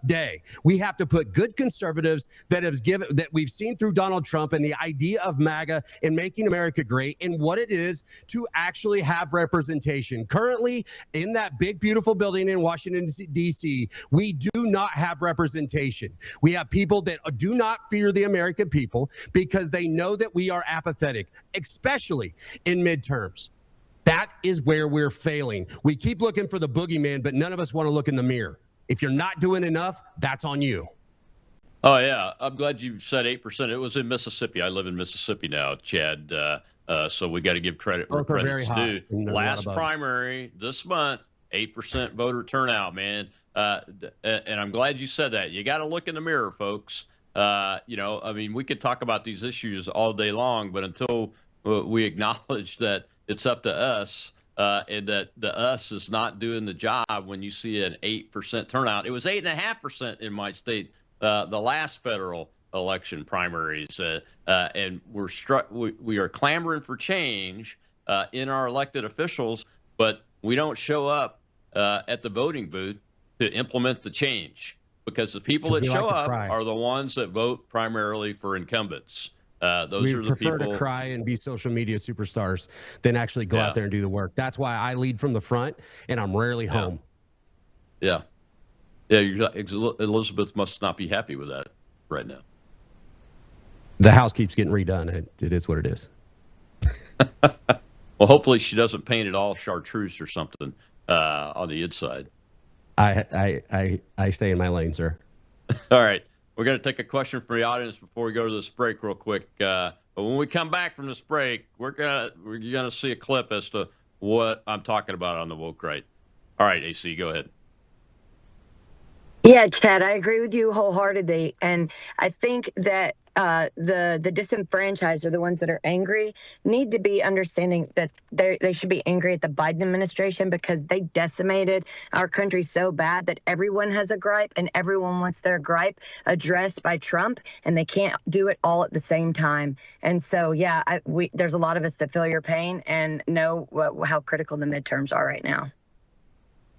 day, we have to put good conservatives that we've seen through Donald Trump and the idea of MAGA and making America great and what it is to actually have representation. Currently, in that big, beautiful building in Washington, D.C., we do not have representation. We have people that do not fear the American people because they know that we are apathetic, especially in midterms. That is where we're failing. We keep looking for the boogeyman, but none of us want to look in the mirror. If you're not doing enough, that's on you. Oh, yeah. I'm glad you said 8%. It was in Mississippi. I live in Mississippi now, Chad. So we got to give credit where credit's due. Last primary this month, 8% voter turnout, man. And I'm glad you said that. You got to look in the mirror, folks. I mean, we could talk about these issues all day long, but until we acknowledge that it's up to us and that the us is not doing the job when you see an 8% turnout. It was 8.5% in my state the last federal election primaries, and we are clamoring for change in our elected officials, but we don't show up at the voting booth to implement the change because the people that show up are the ones that vote primarily for incumbents. Those are the people. We prefer to cry and be social media superstars than actually go out there and do the work. That's why I lead from the front, and I'm rarely home. Yeah. Yeah, Elizabeth must not be happy with that right now. The house keeps getting redone. It is what it is. Well, hopefully she doesn't paint it all chartreuse or something on the inside. I stay in my lane, sir. All right. We're going to take a question from the audience before we go to this break real quick. But when we come back from this break, you're gonna see a clip as to what I'm talking about on the woke right. All right, AC, go ahead. Yeah, Chad, I agree with you wholeheartedly. And I think that the disenfranchised, or the ones that are angry, need to be understanding that they should be angry at the Biden administration, because they decimated our country so bad that everyone has a gripe and everyone wants their gripe addressed by Trump, and they can't do it all at the same time. And so, yeah, there's a lot of us that feel your pain and know how critical the midterms are right now.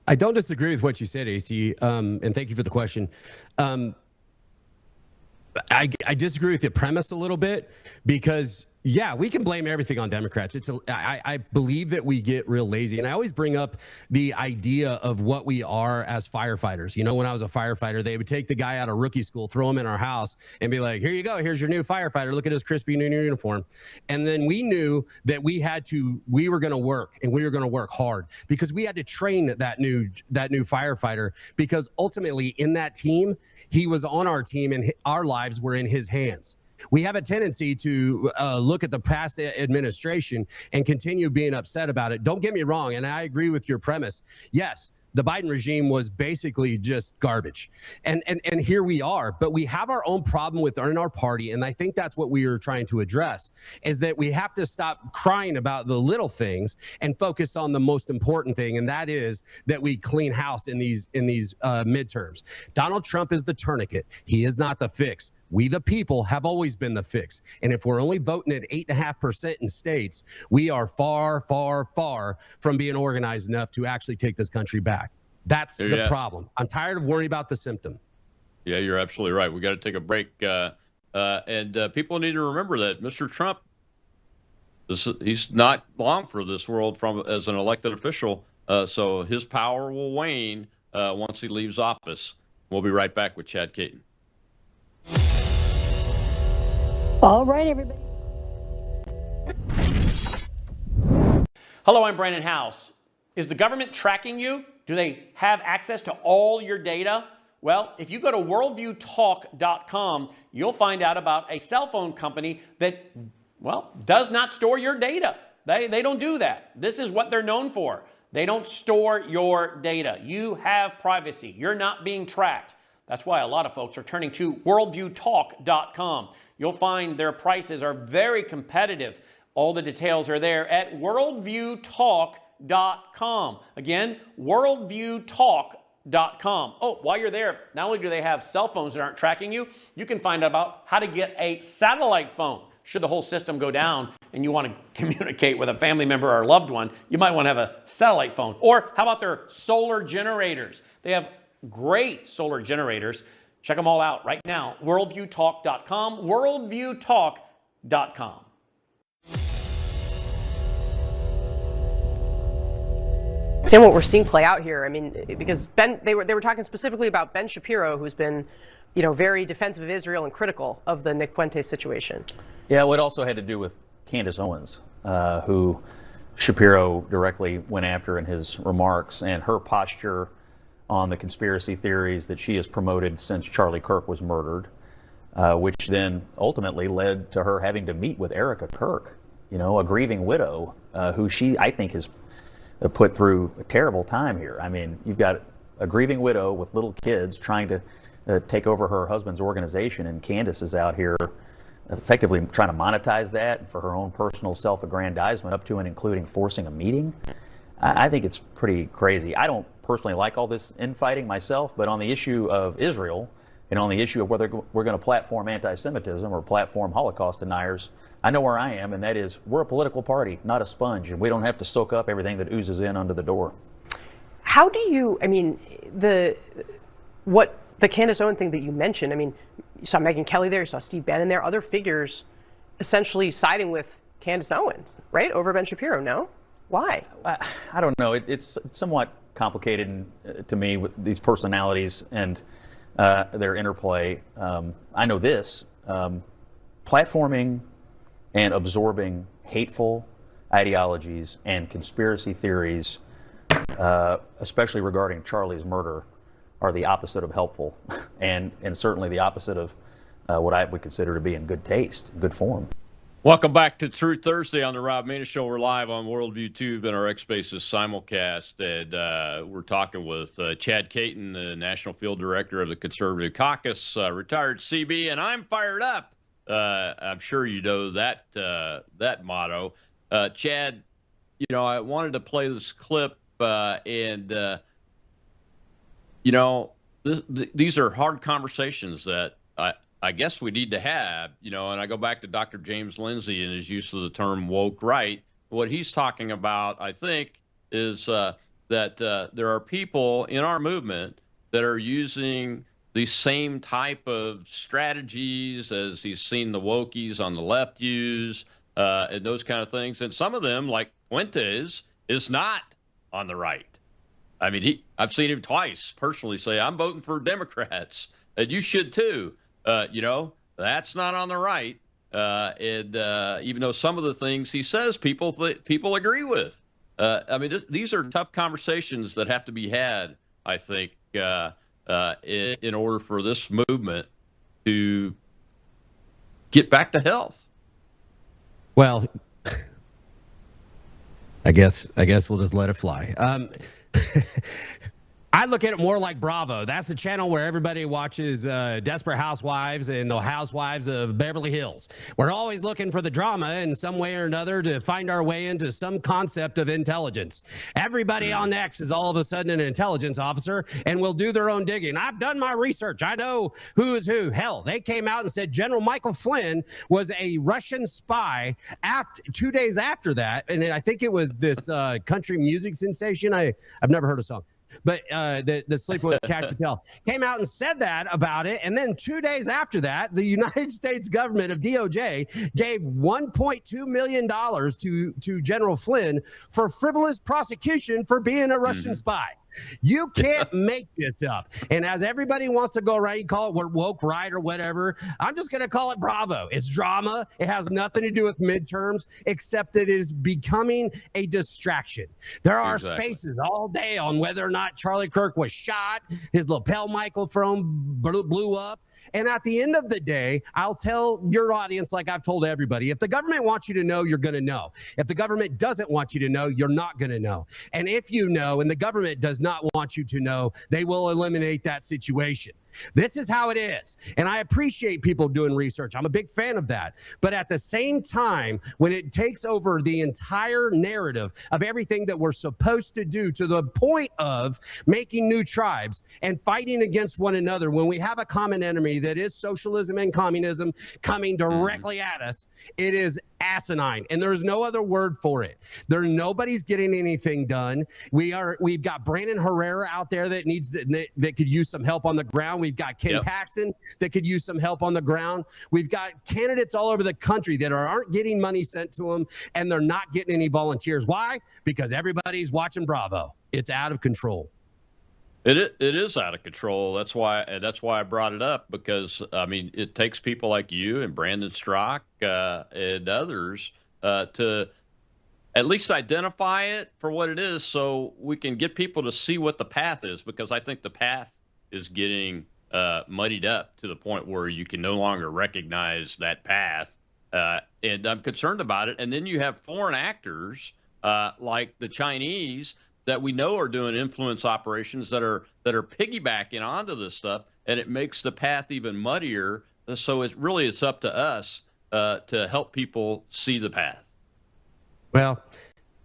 I don't disagree with what you said, AC, and thank you for the question. I disagree with the premise a little bit, because yeah, we can blame everything on Democrats. I believe that we get real lazy. And I always bring up the idea of what we are as firefighters. You know, when I was a firefighter, they would take the guy out of rookie school, throw him in our house, and be like, here you go. Here's your new firefighter. Look at his crispy new uniform. And then we knew that we were going to work, and we were going to work hard, because we had to train that new firefighter, because ultimately in that team, he was on our team and our lives were in his hands. We have a tendency to look at the past administration and continue being upset about it. Don't get me wrong, and I agree with your premise. Yes, the Biden regime was basically just garbage. And here we are. But we have our own problem within our party, and I think that's what we are trying to address, is that we have to stop crying about the little things and focus on the most important thing, and that is that we clean house in these midterms. Donald Trump is the tourniquet. He is not the fix. We, the people, have always been the fix. And if we're only voting at 8.5% in states, we are far, far, far from being organized enough to actually take this country back. That's the problem. I'm tired of worrying about the symptom. Yeah, you're absolutely right. We got to take a break. And people need to remember that Mr. Trump, he's not long for this world as an elected official. So his power will wane once he leaves office. We'll be right back with Chad Caton. All right, everybody. Hello, I'm Brandon House. Is the government tracking you? Do they have access to all your data? Well, if you go to worldviewtalk.com, you'll find out about a cell phone company that, well, does not store your data. They don't do that. This is what they're known for. They don't store your data. You have privacy. You're not being tracked. That's why a lot of folks are turning to worldviewtalk.com. You'll find their prices are very competitive. All the details are there at worldviewtalk.com. Again, worldviewtalk.com. Oh, while you're there, not only do they have cell phones that aren't tracking you, you can find out about how to get a satellite phone. Should the whole system go down and you want to communicate with a family member or a loved one, you might want to have a satellite phone. Or how about their solar generators? They have great solar generators. Check them all out right now. Worldviewtalk.com. Worldviewtalk.com. And what we're seeing play out here, I mean, because they were talking specifically about Ben Shapiro, who's been, very defensive of Israel and critical of the Nick Fuentes situation. Yeah, well, it also had to do with Candace Owens, who Shapiro directly went after in his remarks, and her posture on the conspiracy theories that she has promoted since Charlie Kirk was murdered, which then ultimately led to her having to meet with Erica Kirk, a grieving widow, who I think has put through a terrible time here. I mean, you've got a grieving widow with little kids trying to take over her husband's organization, and Candace is out here effectively trying to monetize that for her own personal self-aggrandizement, up to and including forcing a meeting. I think it's pretty crazy. I don't personally like all this infighting myself, but on the issue of Israel and on the issue of whether we're going to platform anti-Semitism or platform Holocaust deniers, I know where I am, and that is we're a political party, not a sponge, and we don't have to soak up everything that oozes in under the door. How do you, the Candace Owens thing that you mentioned, you saw Megyn Kelly there, you saw Steve Bannon there, other figures essentially siding with Candace Owens, right, over Ben Shapiro, no? Why? I don't know. It's somewhat complicated to me with these personalities and their interplay. I know this, platforming and absorbing hateful ideologies and conspiracy theories, especially regarding Charlie's murder, are the opposite of helpful and certainly the opposite of what I would consider to be in good taste, good form. Welcome back to Truth Thursday on the Rob Maness Show. We're live on Worldview Tube and our X Spaces simulcast. And we're talking with Chad Caton, the National Field Director of the Conservative Caucus, retired CB, and I'm fired up. I'm sure you know that motto. Chad, I wanted to play this clip, and these are hard conversations that I guess we need to have, and I go back to Dr. James Lindsay and his use of the term woke right. What he's talking about, I think, is that there are people in our movement that are using the same type of strategies as he's seen the wokies on the left use, and those kind of things. And some of them, like Fuentes, is not on the right. I mean, I've seen him twice personally say, I'm voting for Democrats, and you should too. That's not on the right. And even though some of the things he says people agree with. These are tough conversations that have to be had, I think, in order for this movement to get back to health. Well, I guess we'll just let it fly. I look at it more like Bravo. That's the channel where everybody watches Desperate Housewives and the Housewives of Beverly Hills. We're always looking for the drama in some way or another to find our way into some concept of intelligence. Everybody on X is all of a sudden an intelligence officer and will do their own digging. I've done my research. I know who is who. Hell, they came out and said General Michael Flynn was a Russian spy 2 days after that. And I think it was this country music sensation. I've never heard a song. But the Sleeping with Cash Patel came out and said that about it. And then 2 days after that, the United States government of DOJ gave $1.2 million to General Flynn for frivolous prosecution for being a Russian spy. You can't make this up. And as everybody wants to go around, you call it woke right or whatever. I'm just going to call it Bravo. It's drama. It has nothing to do with midterms, except that it is becoming a distraction. There are spaces all day on whether or not Charlie Kirk was shot, his lapel microphone blew up. And at the end of the day, I'll tell your audience, like I've told everybody, if the government wants you to know, you're going to know. If the government doesn't want you to know, you're not going to know. And if you know and the government does not want you to know, they will eliminate that situation. This is how it is. And I appreciate people doing research. I'm a big fan of that. But at the same time, when it takes over the entire narrative of everything that we're supposed to do to the point of making new tribes and fighting against one another, when we have a common enemy that is socialism and communism coming directly at us, it is asinine. And there's no other word for it. Nobody's getting anything done. We've got Brandon Herrera out there that that could use some help on the ground. We've got Ken Paxton that could use some help on the ground. We've got candidates all over the country that aren't getting money sent to them, and they're not getting any volunteers. Why? Because everybody's watching Bravo. It's out of control. It is out of control. That's why I brought it up, because it takes people like you and Brandon Strzok and others to at least identify it for what it is, so we can get people to see what the path is. Because I think the path is getting muddied up to the point where you can no longer recognize that path, and I'm concerned about it. And then you have foreign actors like the Chinese that we know are doing influence operations that are piggybacking onto this stuff, and it makes the path even muddier. So it's up to us to help people see the path. Well,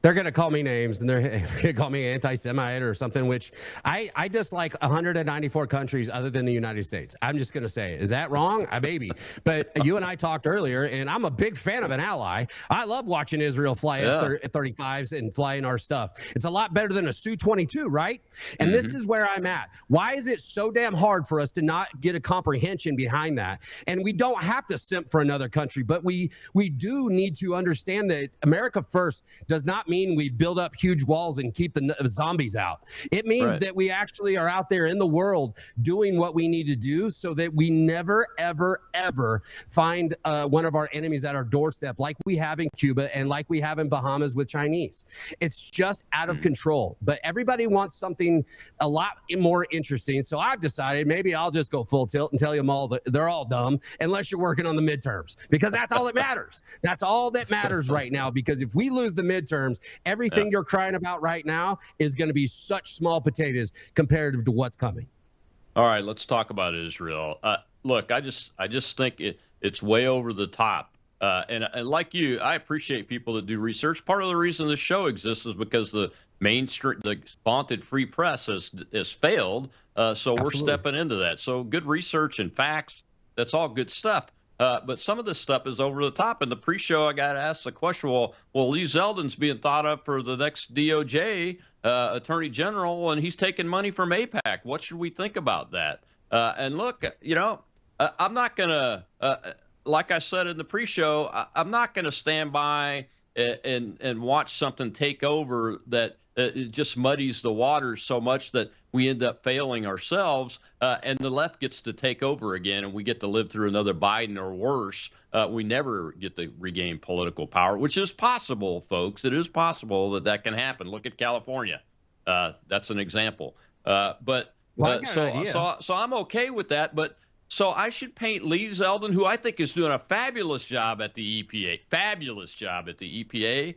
they're going to call me names, and they're going to call me anti-Semite or something, which I dislike 194 countries other than the United States. I'm just going to say, is that wrong? Maybe. But you and I talked earlier, and I'm a big fan of an ally. I love watching Israel fly F-35s and flying our stuff. It's a lot better than a Su-22, right? And this is where I'm at. Why is it so damn hard for us to not get a comprehension behind that? And we don't have to simp for another country, but we do need to understand that America first does not mean we build up huge walls and keep the zombies out. It means that we actually are out there in the world doing what we need to do so that we never, ever, ever find one of our enemies at our doorstep like we have in Cuba and like we have in Bahamas with Chinese. It's just out of control. But everybody wants something a lot more interesting. So I've decided maybe I'll just go full tilt and tell them all that they're all dumb unless you're working on the midterms, because that's all that matters. That's all that matters right now, because if we lose the midterms, everything you're crying about right now is going to be such small potatoes comparative to what's coming. All right, let's talk about Israel. Look, I just think it's way over the top. And like you, I appreciate people that do research. Part of the reason the show exists is because the mainstream, the vaunted free press has failed. So we're stepping into that. So good research and facts, that's all good stuff. But some of this stuff is over the top. In the pre-show, I got asked the question, well, Lee Zeldin's being thought of for the next DOJ Attorney General, and he's taking money from AIPAC. What should we think about that? And look, I'm not going to, like I said in the pre-show, I'm not going to stand by and watch something take over that it just muddies the waters so much that we end up failing ourselves, and the left gets to take over again, and we get to live through another Biden or worse. We never get to regain political power, which is possible, folks. It is possible that can happen. Look at California. That's an example. So I'm okay with that. But so I should paint Lee Zeldin, who I think is doing a fabulous job at the EPA,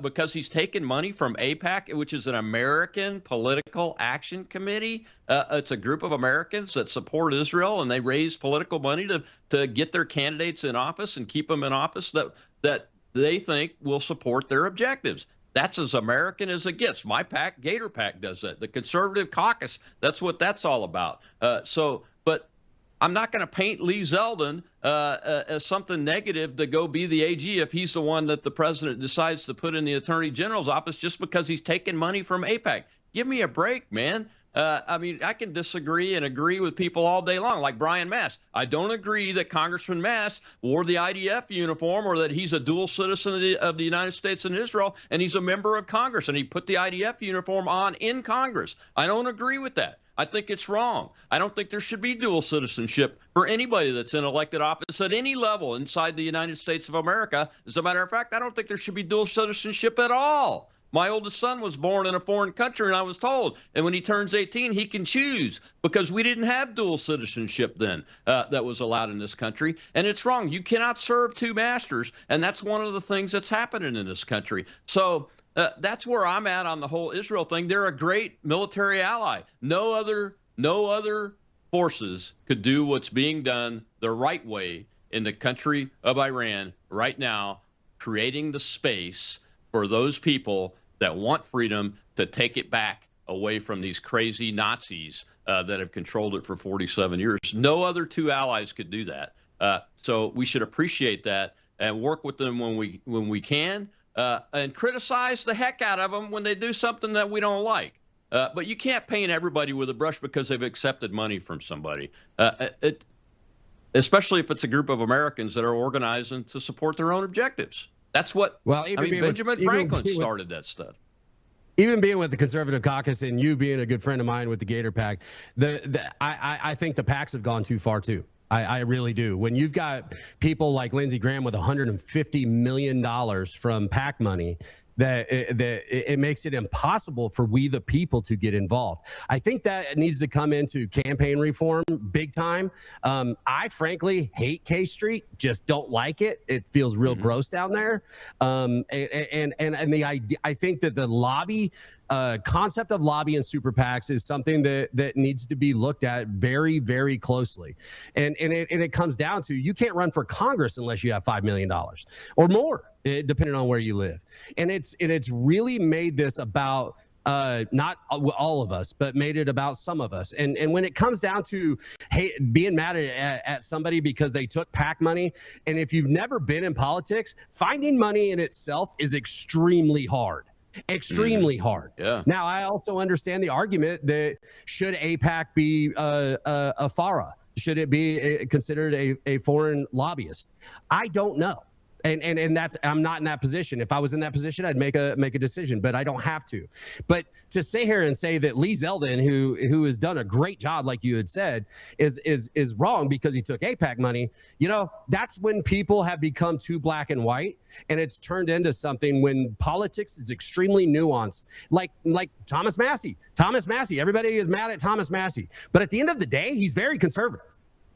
because he's taken money from AIPAC, which is an American Political Action Committee. It's a group of Americans that support Israel, and they raise political money to get their candidates in office and keep them in office that they think will support their objectives. That's as American as it gets. My PAC, Gator PAC, does that. The Conservative Caucus, that's what that's all about. But I'm not going to paint Lee Zeldin as something negative to go be the AG if he's the one that the president decides to put in the attorney general's office just because he's taking money from AIPAC. Give me a break, man. I mean, I can disagree and agree with people all day long, like Brian Mast. I don't agree that Congressman Mast wore the IDF uniform or that he's a dual citizen of the United States and Israel, and he's a member of Congress, and he put the IDF uniform on in Congress. I don't agree with that. I think it's wrong. I don't think there should be dual citizenship for anybody that's in elected office at any level inside the United States of America. As a matter of fact, I don't think there should be dual citizenship at all. My oldest son was born in a foreign country, and I was told, and when he turns 18, he can choose, because we didn't have dual citizenship then that was allowed in this country. And it's wrong. You cannot serve two masters, and that's one of the things that's happening in this country. So that's where I'm at on the whole Israel thing. They're a great military ally. No other forces could do what's being done the right way in the country of Iran right now, creating the space for those people that want freedom to take it back away from these crazy Nazis that have controlled it for 47 years. No other two allies could do that. So we should appreciate that and work with them when we can, and criticize the heck out of them when they do something that we don't like. But you can't paint everybody with a brush because they've accepted money from somebody, especially if it's a group of Americans that are organizing to support their own objectives. That's what, Benjamin Franklin started that stuff. Even being with the Conservative Caucus and you being a good friend of mine with the Gator PAC, I think the PACs have gone too far too. I really do. When you've got people like Lindsey Graham with $150 million from PAC money, that it makes it impossible for we the people to get involved. I think that needs to come into campaign reform big time. I frankly hate K Street, just don't like it. It feels real gross down there. And the idea, I think that the lobby concept of lobby and super PACs is something that needs to be looked at very, very closely. And it comes down to, you can't run for Congress unless you have $5 million or more, depending on where you live. And it's really made this about not all of us, but made it about some of us. And when it comes down to being mad at somebody because they took PAC money, and if you've never been in politics, finding money in itself is extremely hard. Extremely hard. Yeah. Now, I also understand the argument that should AIPAC be a FARA? Should it be considered a foreign lobbyist? I don't know. And that's, I'm not in that position. If I was in that position, I'd make a decision, but I don't have to. But to sit here and say that Lee Zeldin, who has done a great job, like you had said, is wrong because he took AIPAC money, that's when people have become too black and white, and it's turned into something when politics is extremely nuanced. Like Thomas Massey. Everybody is mad at Thomas Massey, but at the end of the day, he's very conservative.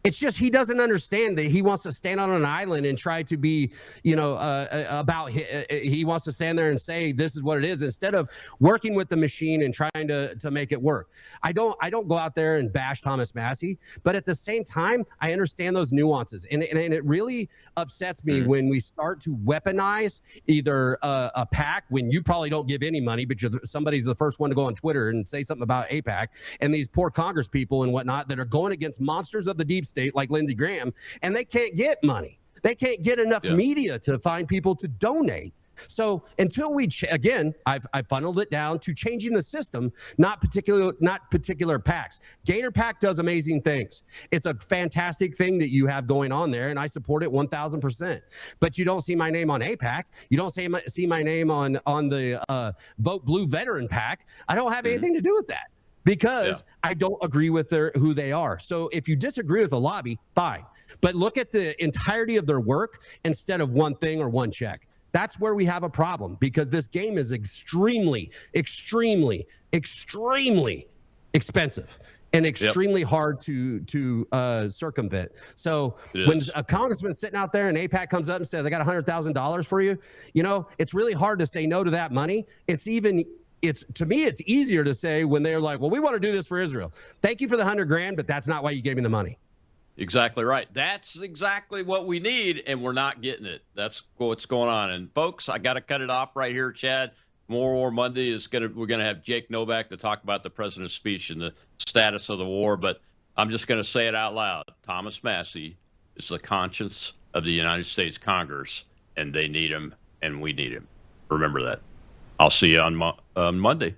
It's just he doesn't understand that he wants to stand on an island and try to be, he wants to stand there and say this is what it is instead of working with the machine and trying to make it work. I don't go out there and bash Thomas Massey, but at the same time, I understand those nuances, and it really upsets me when we start to weaponize either a PAC when you probably don't give any money, but somebody's the first one to go on Twitter and say something about AIPAC, and these poor Congress people and whatnot that are going against monsters of the deep state like Lindsey Graham, and they can't get money. They can't get enough media to find people to donate. So until we, again, I've funneled it down to changing the system, not particular PACs. Gator PAC does amazing things. It's a fantastic thing that you have going on there, and I support it 1,000%. But you don't see my name on AIPAC. You don't see my name on the Vote Blue Veteran PAC. I don't have anything to do with that, because I don't agree with who they are. So if you disagree with the lobby, fine. But look at the entirety of their work instead of one thing or one check. That's where we have a problem, because this game is extremely, extremely, extremely expensive and extremely hard to circumvent. So when a congressman sitting out there and AIPAC comes up and says, I got $100,000 for you, it's really hard to say no to that money. To me, it's easier to say when they're like, well, we want to do this for Israel. Thank you for the $100,000, but that's not why you gave me the money. Exactly right. That's exactly what we need, and we're not getting it. That's what's going on. And folks, I got to cut it off right here, Chad. More War Monday we're gonna have Jake Novak to talk about the president's speech and the status of the war. But I'm just gonna say it out loud. Thomas Massey is the conscience of the United States Congress, and they need him, and we need him. Remember that. I'll see you on Monday.